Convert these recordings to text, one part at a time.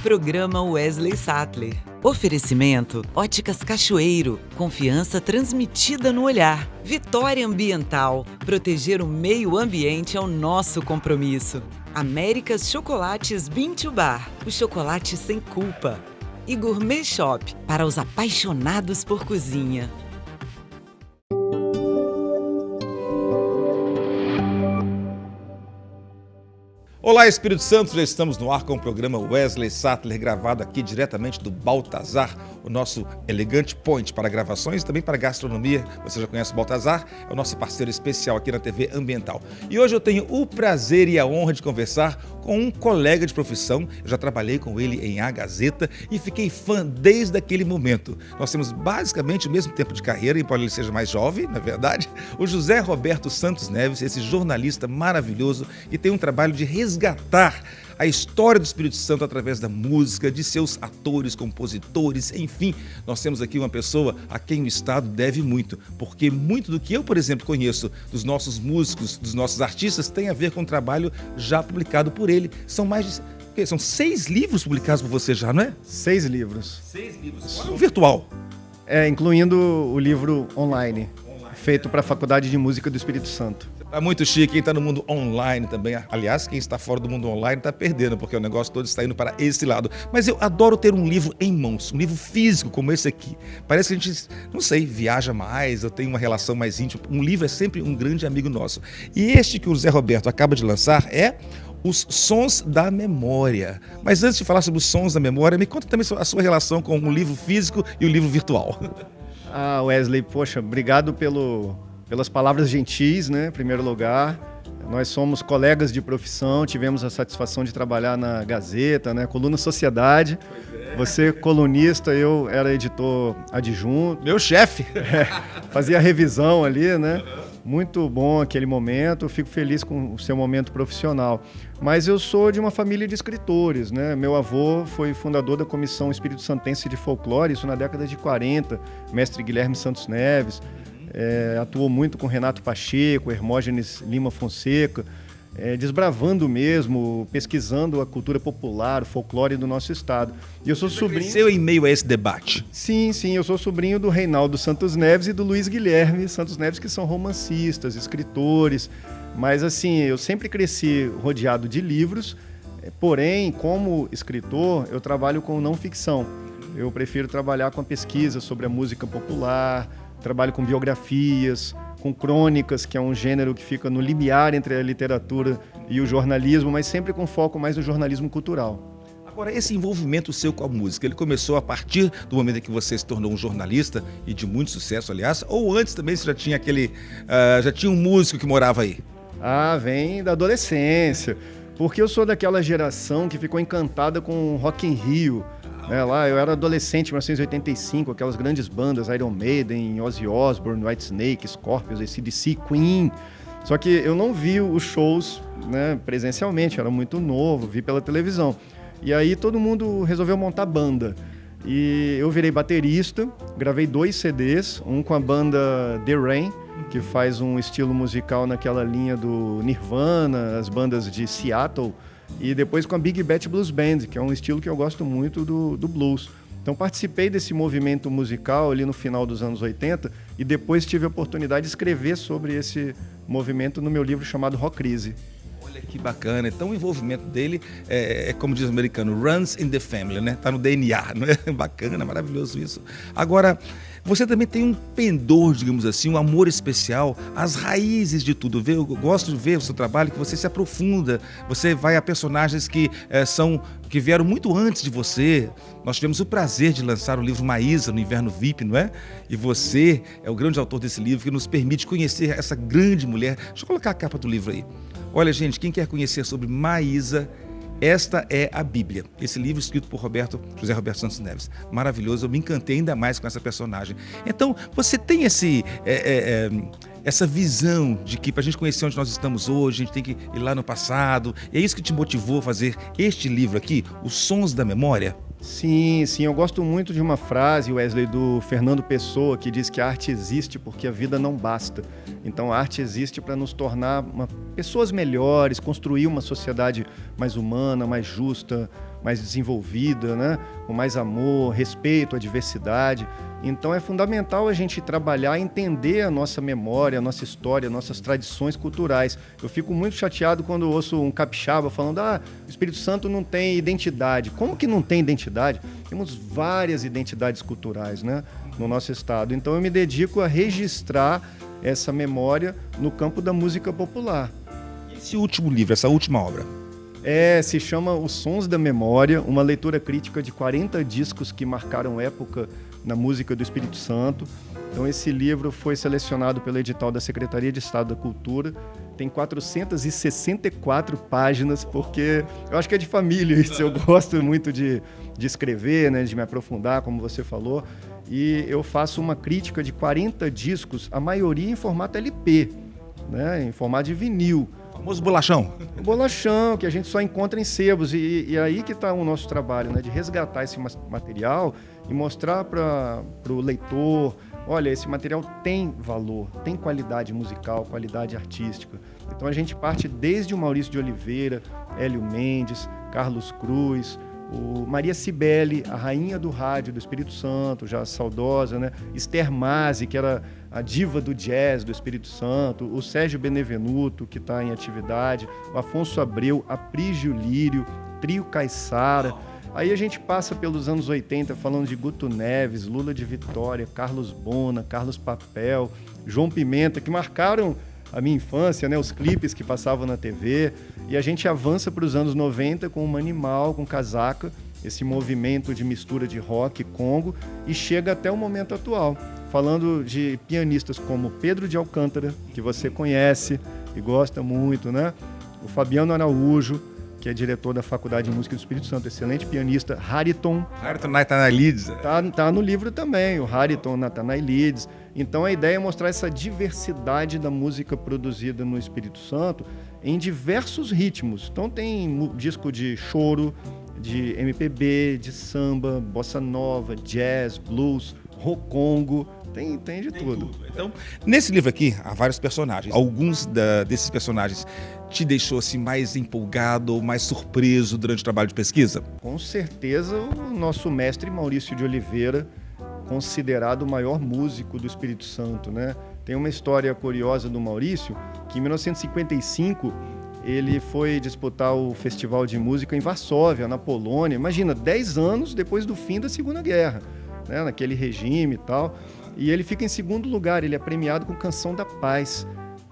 Programa Wesley Sattler. Oferecimento Óticas Cachoeiro. Confiança transmitida no olhar. Vitória Ambiental. Proteger o meio ambiente é o nosso compromisso. Américas Chocolates Bean to Bar. O chocolate sem culpa. E Gourmet Shop. Para os apaixonados por cozinha. Olá, Espírito Santo, já estamos no ar com o programa Wesley Sattler, gravado aqui diretamente do Baltazar, o nosso elegante point para gravações e também para gastronomia. Você já conhece o Baltazar, é o nosso parceiro especial aqui na TV Ambiental. E hoje eu tenho o prazer e a honra de conversar com um colega de profissão. Eu já trabalhei com ele em A Gazeta e fiquei fã desde aquele momento. Nós temos basicamente o mesmo tempo de carreira, embora ele seja mais jovem, na verdade. O José Roberto Santos Neves, esse jornalista maravilhoso que tem um trabalho de resgatar a história do Espírito Santo através da música, de seus atores, compositores, enfim. Nós temos aqui uma pessoa a quem o Estado deve muito, porque muito do que eu, por exemplo, conheço dos nossos músicos, dos nossos artistas, tem a ver com o trabalho já publicado por ele. São mais de... São 6 livros publicados por você já, não é? 6 livros. 6 livros. O virtual. Incluindo o livro online. Feito para a Faculdade de Música do Espírito Santo. Tá muito chique, quem está no mundo online também. Aliás, quem está fora do mundo online está perdendo, porque o negócio todo está indo para esse lado. Mas eu adoro ter um livro em mãos, um livro físico como esse aqui. Parece que a gente, não sei, viaja mais, eu tenho uma relação mais íntima. Um livro é sempre um grande amigo nosso. E este que o Zé Roberto acaba de lançar é Os Sons da Memória. Mas antes de falar sobre os Sons da Memória, me conta também a sua relação com o livro físico e o livro virtual. Wesley, poxa, obrigado pelas palavras gentis, né? Em primeiro lugar, nós somos colegas de profissão, tivemos a satisfação de trabalhar na Gazeta, né? Coluna Sociedade. Você colunista, eu era editor adjunto. Meu chefe! Fazia revisão ali, né? Muito bom aquele momento, fico feliz com o seu momento profissional. Mas eu sou de uma família de escritores, né? Meu avô foi fundador da Comissão Espírito Santense de Folclore, isso na década de 40, mestre Guilherme Santos Neves. Atuou muito com Renato Pacheco, Hermógenes Lima Fonseca, desbravando mesmo, pesquisando a cultura popular, o folclore do nosso estado. E eu sou sobrinho... Cresceu em meio a esse debate? Sim, eu sou sobrinho do Reinaldo Santos Neves e do Luiz Guilherme Santos Neves, que são romancistas, escritores. Mas assim, eu sempre cresci rodeado de livros, porém, como escritor, eu trabalho com não ficção. Eu prefiro trabalhar com a pesquisa sobre a música popular, trabalho com biografias, com crônicas, que é um gênero que fica no limiar entre a literatura e o jornalismo, mas sempre com foco mais no jornalismo cultural. Agora, esse envolvimento seu com a música, ele começou a partir do momento em que você se tornou um jornalista, e de muito sucesso, aliás, ou antes também você já tinha já tinha um músico que morava aí? Vem da adolescência, porque eu sou daquela geração que ficou encantada com Rock in Rio. Lá eu era adolescente em 1985, aquelas grandes bandas, Iron Maiden, Ozzy Osbourne, Whitesnake, Scorpions, AC/DC, Queen. Só que eu não vi os shows, né, presencialmente, era muito novo, vi pela televisão. E aí todo mundo resolveu montar banda. E eu virei baterista, gravei 2 CDs, um com a banda The Rain, que faz um estilo musical naquela linha do Nirvana, as bandas de Seattle, e depois com a Big Bad Blues Band, que é um estilo que eu gosto muito do blues. Então participei desse movimento musical ali no final dos anos 80 e depois tive a oportunidade de escrever sobre esse movimento no meu livro chamado Rock Crise. Olha que bacana, então o envolvimento dele como diz o americano, runs in the family, né? Tá no DNA, não é? Bacana, maravilhoso isso. Agora, você também tem um pendor, digamos assim, um amor especial às raízes de tudo. Eu gosto de ver o seu trabalho, que você se aprofunda, você vai a personagens que vieram muito antes de você. Nós tivemos o prazer de lançar o livro Maísa no Inverno VIP, não é? E você é o grande autor desse livro que nos permite conhecer essa grande mulher. Deixa eu colocar a capa do livro aí. Olha, gente, quem quer conhecer sobre Maísa, esta é a Bíblia. Esse livro escrito por José Roberto Santos Neves. Maravilhoso, eu me encantei ainda mais com essa personagem. Então, você tem essa visão de que para a gente conhecer onde nós estamos hoje, a gente tem que ir lá no passado. É isso que te motivou a fazer este livro aqui, Os Sons da Memória? Sim, eu gosto muito de uma frase, Wesley, do Fernando Pessoa, que diz que a arte existe porque a vida não basta. Então a arte existe para nos tornar pessoas melhores, construir uma sociedade mais humana, mais justa, mais desenvolvida, né? Com mais amor, respeito à diversidade. Então é fundamental a gente trabalhar, entender a nossa memória, a nossa história, nossas tradições culturais. Eu fico muito chateado quando ouço um capixaba falando: o Espírito Santo não tem identidade. Como que não tem identidade? Temos várias identidades culturais, né, no nosso estado. Então eu me dedico a registrar essa memória no campo da música popular. Esse último livro, essa última obra? Se chama Os Sons da Memória, uma leitura crítica de 40 discos que marcaram época na música do Espírito Santo. Então esse livro foi selecionado pelo edital da Secretaria de Estado da Cultura, tem 464 páginas, porque eu acho que é de família isso, eu gosto muito de escrever, né, de me aprofundar, como você falou, e eu faço uma crítica de 40 discos, a maioria em formato LP, né, em formato de vinil. O famoso bolachão. O bolachão, que a gente só encontra em sebos, e aí que está o nosso trabalho, né, de resgatar esse material e mostrar para o leitor: olha, esse material tem valor, tem qualidade musical, qualidade artística. Então a gente parte desde o Maurício de Oliveira, Hélio Mendes, Carlos Cruz, o Maria Cibele, a rainha do rádio do Espírito Santo, já saudosa, né? Esther Mazzi, que era a diva do jazz do Espírito Santo, o Sérgio Benevenuto, que está em atividade, o Afonso Abreu, a Prígio Lírio, Trio Caiçara. Aí a gente passa pelos anos 80 falando de Guto Neves, Lula de Vitória, Carlos Bona, Carlos Papel, João Pimenta, que marcaram a minha infância, né, os clipes que passavam na TV. E a gente avança para os anos 90 com o Manimal, com Casaca, esse movimento de mistura de rock e congo, e chega até o momento atual, falando de pianistas como Pedro de Alcântara, que você conhece e gosta muito, né? O Fabiano Araújo, que é diretor da Faculdade de Música do Espírito Santo, excelente pianista. Hariton Nathanaelides. Tá no livro também, o Hariton Nathanaelides. Então a ideia é mostrar essa diversidade da música produzida no Espírito Santo em diversos ritmos. Então tem disco de choro, de MPB, de samba, bossa nova, jazz, blues, rocongo, tem de tudo. Então, nesse livro aqui, há vários personagens. Alguns desses personagens te deixou assim, mais empolgado ou mais surpreso durante o trabalho de pesquisa? Com certeza o nosso mestre Maurício de Oliveira, considerado o maior músico do Espírito Santo, né? Tem uma história curiosa do Maurício, que em 1955 ele foi disputar o Festival de Música em Varsóvia, na Polônia. Imagina, 10 anos depois do fim da Segunda Guerra, né? Naquele regime e tal. E ele fica em segundo lugar, ele é premiado com Canção da Paz,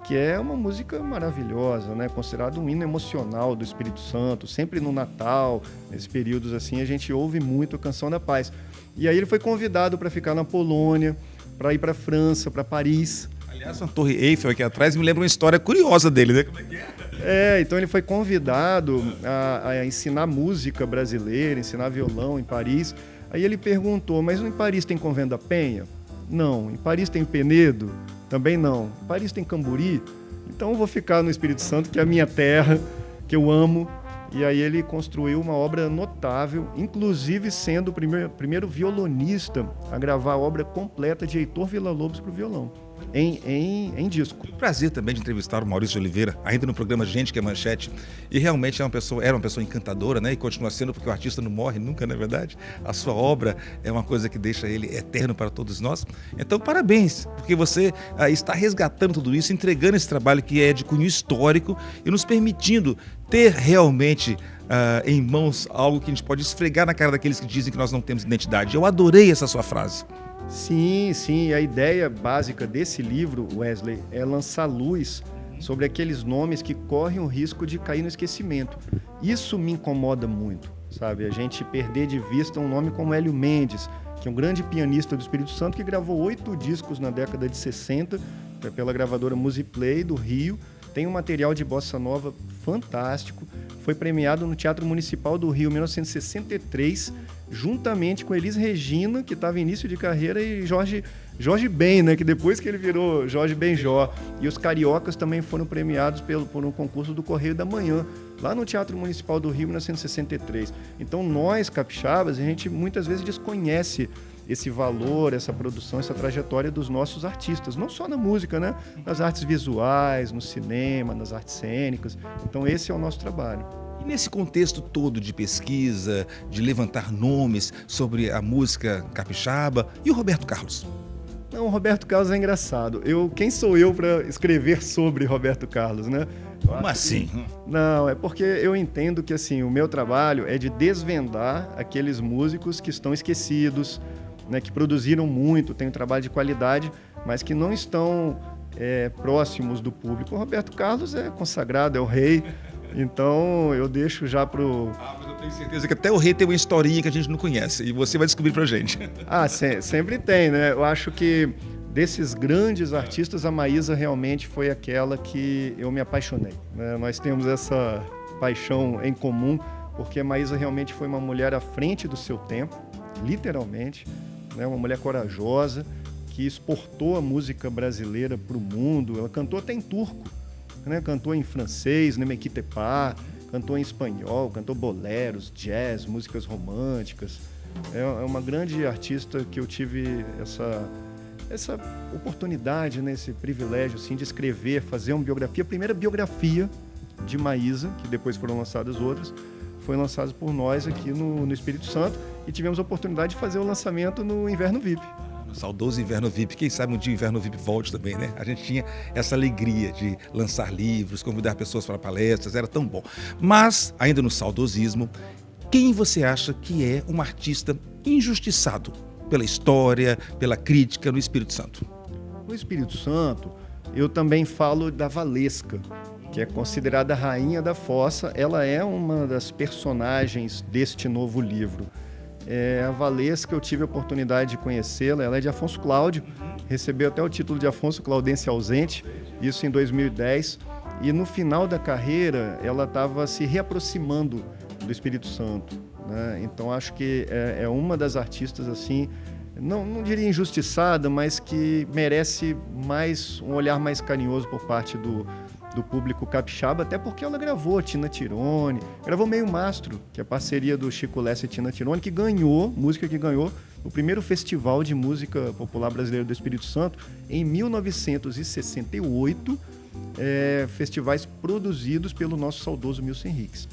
que é uma música maravilhosa, né? Considerado um hino emocional do Espírito Santo. Sempre no Natal, nesses períodos assim, a gente ouve muito a Canção da Paz. E aí ele foi convidado para ficar na Polônia, para ir para a França, para Paris. Aliás, uma Torre Eiffel aqui atrás me lembra uma história curiosa dele, né? Como é que é? Então ele foi convidado a ensinar música brasileira, ensinar violão em Paris. Aí ele perguntou: mas em Paris tem Convento da Penha? Não. Em Paris tem Penedo? Também não. Em Paris tem Camburi? Então eu vou ficar no Espírito Santo, que é a minha terra, que eu amo. E aí ele construiu uma obra notável, inclusive sendo o primeiro violonista a gravar a obra completa de Heitor Villa-Lobos para o violão, em disco. Prazer também de entrevistar o Maurício de Oliveira, ainda no programa Gente que é Manchete. E realmente era uma pessoa encantadora, né? E continua sendo, porque o artista não morre nunca, não é verdade? A sua obra é uma coisa que deixa ele eterno para todos nós. Então, parabéns, porque você está resgatando tudo isso, entregando esse trabalho que é de cunho histórico e nos permitindo ter realmente em mãos algo que a gente pode esfregar na cara daqueles que dizem que nós não temos identidade. Eu adorei essa sua frase. Sim, sim. A ideia básica desse livro, Wesley, é lançar luz sobre aqueles nomes que correm o risco de cair no esquecimento. Isso me incomoda muito, sabe? A gente perder de vista um nome como Hélio Mendes, que é um grande pianista do Espírito Santo, que gravou 8 discos na década de 60 pela gravadora Musiplay do Rio. Tem um material de bossa nova fantástico. Foi premiado no Teatro Municipal do Rio em 1963, juntamente com Elis Regina, que estava em início de carreira, e Jorge Ben, né, que depois que ele virou Jorge Benjó. E os cariocas também foram premiados por um concurso do Correio da Manhã, lá no Teatro Municipal do Rio, em 1963. Então nós, capixabas, a gente muitas vezes desconhece esse valor, essa produção, essa trajetória dos nossos artistas, não só na música, né? Nas artes visuais, no cinema, nas artes cênicas. Então esse é o nosso trabalho. E nesse contexto todo de pesquisa, de levantar nomes sobre a música capixaba, e o Roberto Carlos? Não, o Roberto Carlos é engraçado. Quem sou eu para escrever sobre Roberto Carlos, né? Como assim? Não, é porque eu entendo que assim, o meu trabalho é de desvendar aqueles músicos que estão esquecidos, né, que produziram muito, têm um trabalho de qualidade, mas que não estão próximos do público. O Roberto Carlos é consagrado, é o rei, então eu deixo já pro... Mas eu tenho certeza que até o rei tem uma historinha que a gente não conhece, e você vai descobrir pra gente. Sempre tem, né? Eu acho que desses grandes artistas, a Maísa realmente foi aquela que eu me apaixonei, né? Nós temos essa paixão em comum, porque a Maísa realmente foi uma mulher à frente do seu tempo, literalmente, né? Uma mulher corajosa, que exportou a música brasileira para o mundo. Ela cantou até em turco, né? Cantou em francês, Nemequitepá, cantou em espanhol, cantou boleros, jazz, músicas românticas. É uma grande artista que eu tive essa oportunidade, né, esse privilégio assim, de escrever, fazer uma biografia. A primeira biografia de Maísa, que depois foram lançadas outras, foi lançada por nós aqui no Espírito Santo, e tivemos a oportunidade de fazer o lançamento no Inverno VIP. No saudoso Inverno VIP. Quem sabe um dia o Inverno VIP volte também, né? A gente tinha essa alegria de lançar livros, convidar pessoas para palestras, era tão bom. Mas, ainda no saudosismo, quem você acha que é um artista injustiçado pela história, pela crítica no Espírito Santo? No Espírito Santo, eu também falo da Valesca, que é considerada a rainha da fossa. Ela é uma das personagens deste novo livro. A Valesca, eu tive a oportunidade de conhecê-la, ela é de Afonso Cláudio, recebeu até o título de Afonso Claudense Ausente, isso em 2010, e no final da carreira ela estava se reaproximando do Espírito Santo, né? Então acho que é uma das artistas assim, não diria injustiçada, mas que merece um olhar mais carinhoso por parte do público capixaba, até porque ela gravou Tina Tirone, gravou Meio Mastro, que é a parceria do Chico Lessa e Tina Tirone, música que ganhou o primeiro Festival de Música Popular Brasileira do Espírito Santo em 1968, festivais produzidos pelo nosso saudoso Milton Henriques.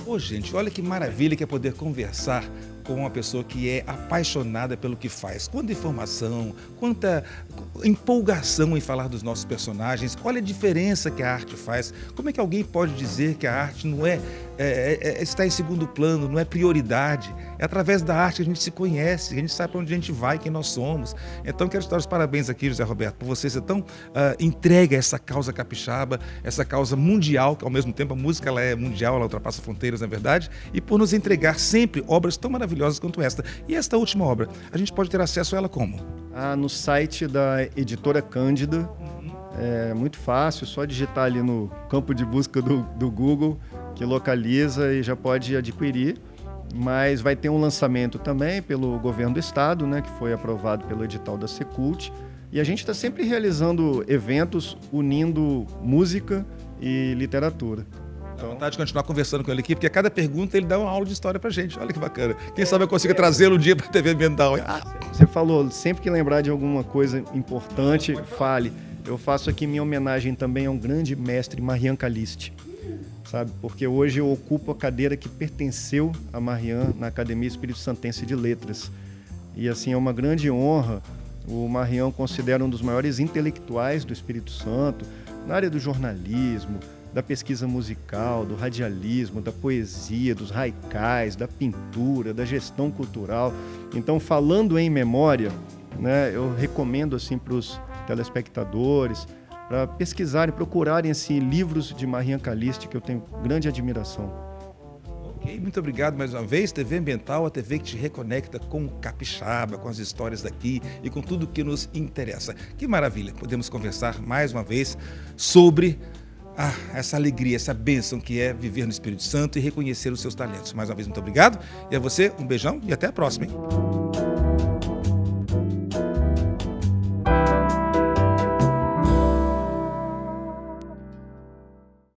Ô, gente, olha que maravilha que é poder conversar com uma pessoa que é apaixonada pelo que faz. Quanta informação, quanta empolgação em falar dos nossos personagens. Olha a diferença que a arte faz. Como é que alguém pode dizer que a arte não está em segundo plano, não é prioridade? É através da arte que a gente se conhece, a gente sabe para onde a gente vai, quem nós somos. Então, quero te dar os parabéns aqui, José Roberto, por você ser tão entregue a essa causa capixaba, essa causa mundial, que ao mesmo tempo a música ela é mundial, ela ultrapassa fronteiras, na verdade, e por nos entregar sempre obras tão maravilhosas quanto esta. E esta última obra, a gente pode ter acesso a ela como? No site da editora Cândida. É muito fácil, só digitar ali no campo de busca do Google, que localiza e já pode adquirir. Mas vai ter um lançamento também pelo governo do estado, né, que foi aprovado pelo edital da Secult. E a gente está sempre realizando eventos unindo música e literatura. Dá vontade de continuar conversando com ele aqui, porque a cada pergunta ele dá uma aula de história pra gente. Olha que bacana. Quem sabe eu consiga trazê-lo um dia pra TV Ambiental. Você falou, sempre que lembrar de alguma coisa importante, fale. Eu faço aqui minha homenagem também a um grande mestre, Marian Caliste, sabe? Porque hoje eu ocupo a cadeira que pertenceu a Marian na Academia Espírito Santense de Letras. E assim, é uma grande honra. O Marian considera um dos maiores intelectuais do Espírito Santo, na área do jornalismo, da pesquisa musical, do radialismo, da poesia, dos haikais, da pintura, da gestão cultural. Então, falando em memória, né, eu recomendo assim, para os telespectadores para pesquisarem, procurarem assim, livros de Marian Caliste, que eu tenho grande admiração. Ok, muito obrigado mais uma vez. TV Ambiental, a TV que te reconecta com o capixaba, com as histórias daqui e com tudo que nos interessa. Que maravilha, podemos conversar mais uma vez sobre essa alegria, essa bênção que é viver no Espírito Santo e reconhecer os seus talentos. Mais uma vez, muito obrigado. E a você, um beijão e até a próxima, hein?